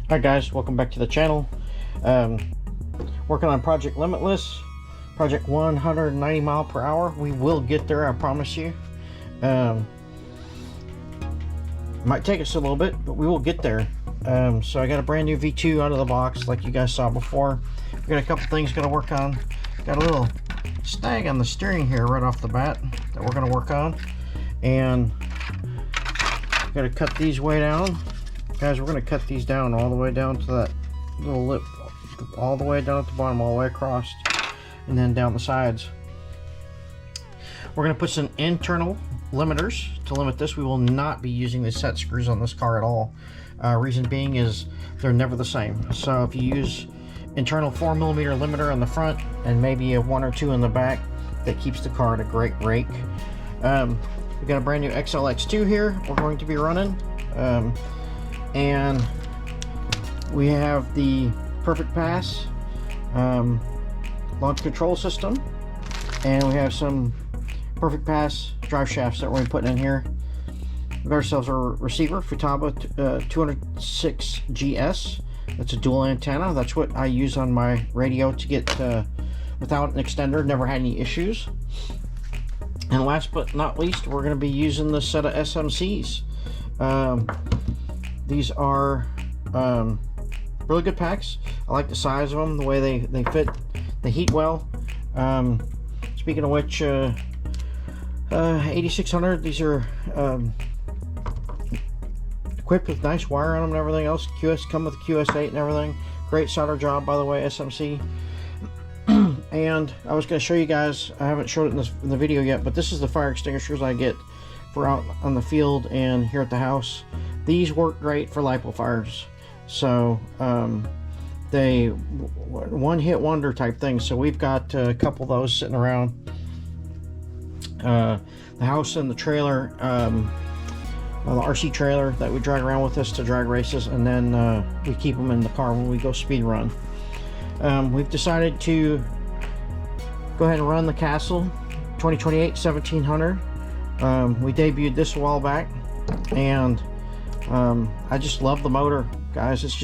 Hi guys, welcome back to the channel. Working on Project Limitless, Project 190 mile per hour. We will get there, I promise you. Might take us a little bit, but we will get there. So I got a brand new V2 out of the box, like you guys saw before. We got a couple things got to work on. Got a little snag on the steering here right off the bat that we're going to work on, and got to cut these way down. Guys, we're going to cut these down all the way down to that little lip, all the way down at the bottom, all the way across, and then down the sides. We're going to put some internal limiters to limit this. We will not be using the set screws on this car at all. Reason being is they're never the same. So if you use internal 4mm limiter on the front and maybe a 1 or 2 in the back, that keeps the car at a great rake. We got a brand new XLX2 here we're going to be running. And we have the Perfect Pass launch control system, and we have some Perfect Pass drive shafts that we're putting in here. We got ourselves a receiver, Futaba 206GS. That's a dual antenna. That's what I use on my radio to get without an extender. Never had any issues. And last but not least, we're going to be using this set of SMCs. These are really good packs. I like the size of them, the way they fit, they heat well. Speaking of which, 8600, these are equipped with nice wire on them and everything else. Come with QS8 and everything. Great solder job, by the way, SMC. And I was going to show you guys, I haven't showed it in the video yet, but this is the fire extinguishers I get for out on the field and here at the house. These work great for lipo fires, so they one hit wonder type thing. So we've got a couple of those sitting around the house and the trailer, the RC trailer that we drag around with us to drag races, and then we keep them in the car when we go speed run. We've decided to go ahead and run the Castle 2028 1700. We debuted this a while back, and I just love the motor, guys. It's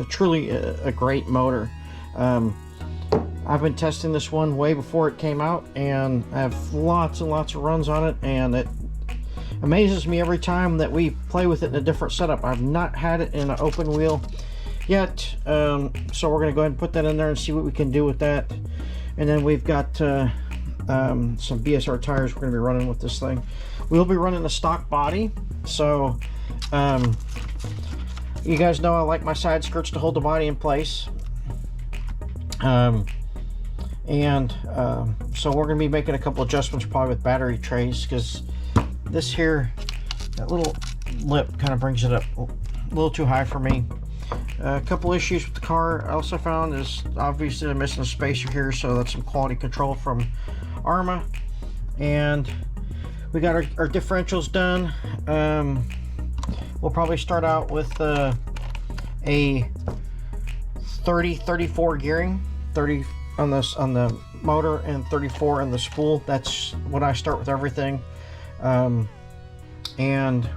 truly a great motor. I've been testing this one way before it came out, and I have lots and lots of runs on it, and it amazes me every time that we play with it in a different setup. I've not had it in an open wheel yet, so we're going to go ahead and put that in there and see what we can do with that. And then we've got some BSR tires we're going to be running with this thing. We'll be running a stock body, so you guys know I like my side skirts to hold the body in place. So we're going to be making a couple adjustments probably with battery trays, because this here, that little lip kind of brings it up a little too high for me. A couple issues with the car I also found is obviously I'm missing a spacer here, so that's some quality control from Arma. And we got our differentials done. We'll probably start out with a 30-34 gearing, 30 on the motor and 34 on the spool. That's what I start with everything. And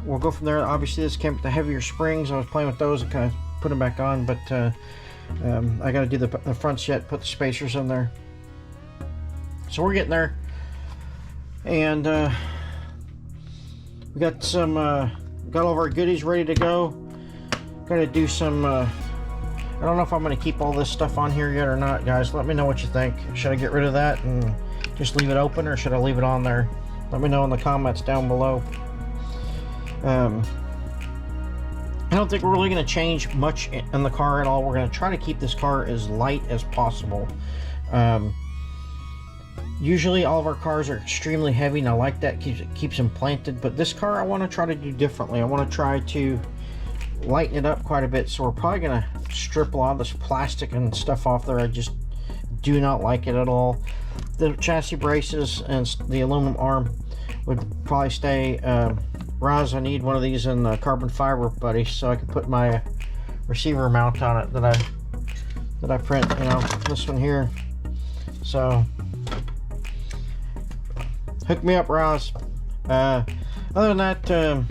we'll go from there. Obviously this came with the heavier springs. I was playing with those and kind of put them back on, but I got to do the fronts yet, put the spacers in there. So we're getting there. And we got some got all of our goodies ready to go. Got to do some I don't know if I'm going to keep all this stuff on here yet or not, guys. Let me know what you think. Should I get rid of that and just leave it open, or should I leave it on there? Let me know in the comments down below. I don't think we're really going to change much in the car at all. We're going to try to keep this car as light as possible. Usually all of our cars are extremely heavy, and I like that, keeps them planted. But this car I want to try to do differently. I want to try to lighten it up quite a bit. So we're probably going to strip a lot of this plastic and stuff off there. I just do not like it at all. The chassis braces and the aluminum arm would probably stay. Roz, I need one of these in carbon fiber, buddy, so I can put my receiver mount on it that I print. You know, this one here. So hook me up, Roz. Other than that, we're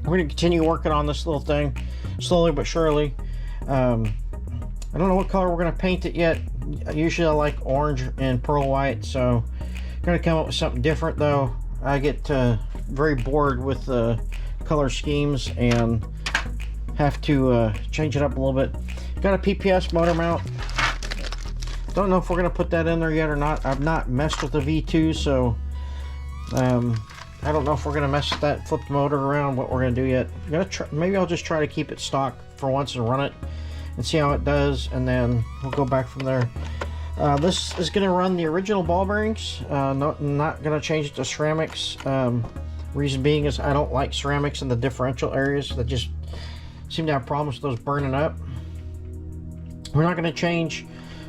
going to continue working on this little thing. slowly but surely. I don't know what color we're going to paint it yet. Usually I like orange and pearl white, so going to come up with something different though. I get very bored with color schemes and have to change it up a little bit. Got a PPS motor mount. Don't know if we're going to put that in there yet or not. I've not messed with the V2, so I don't know if we're going to mess with that flipped motor around, what we're going to do yet. Maybe I'll just try to keep it stock for once and run it and see how it does, and then we'll go back from there. This is going to run the original ball bearings. Not going to change it to ceramics. Reason being is I don't like ceramics in the differential areas. That just seem to have problems with those burning up. We're not going to change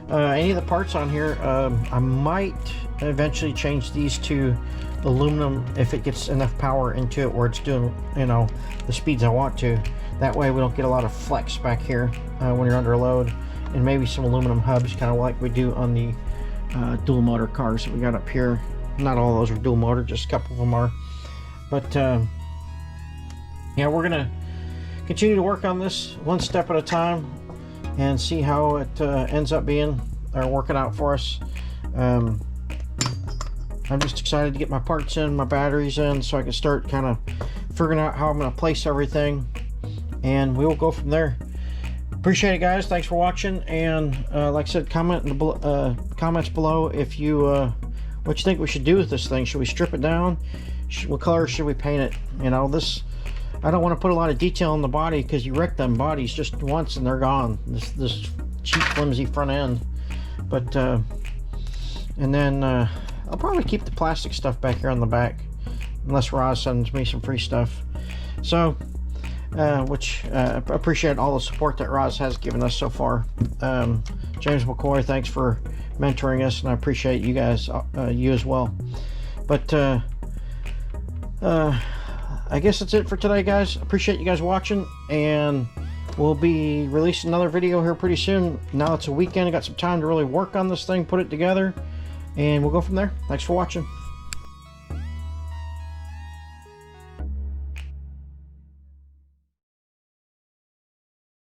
any of the parts on here. I might eventually change these to aluminum if it gets enough power into it where it's doing, you know, the speeds I want to. That way we don't get a lot of flex back here when you're under load. And maybe some aluminum hubs, kind of like we do on the dual motor cars that we got up here. Not all of those are dual motor, just a couple of them are. But yeah, we're gonna continue to work on this one step at a time and see how it ends up being or working out for us. I'm just excited to get my parts in, my batteries in, so I can start kind of figuring out how I'm going to place everything, and we will go from there. Appreciate it, guys. Thanks for watching, and like I said, comment in the comments below if you what you think we should do with this thing. Should we strip it down? What color should we paint it? You know, this, I don't want to put a lot of detail in the body because you wreck them bodies just once and they're gone. This cheap flimsy front end. But and then I'll probably keep the plastic stuff back here on the back unless Roz sends me some free stuff. So which appreciate all the support that Roz has given us so far. James McCoy, thanks for mentoring us, and I appreciate you guys, you as well. But I guess that's it for today, guys. Appreciate you guys watching, and we'll be releasing another video here pretty soon. Now it's a weekend, I got some time to really work on this thing, put it together, and we'll go from there. Thanks for watching.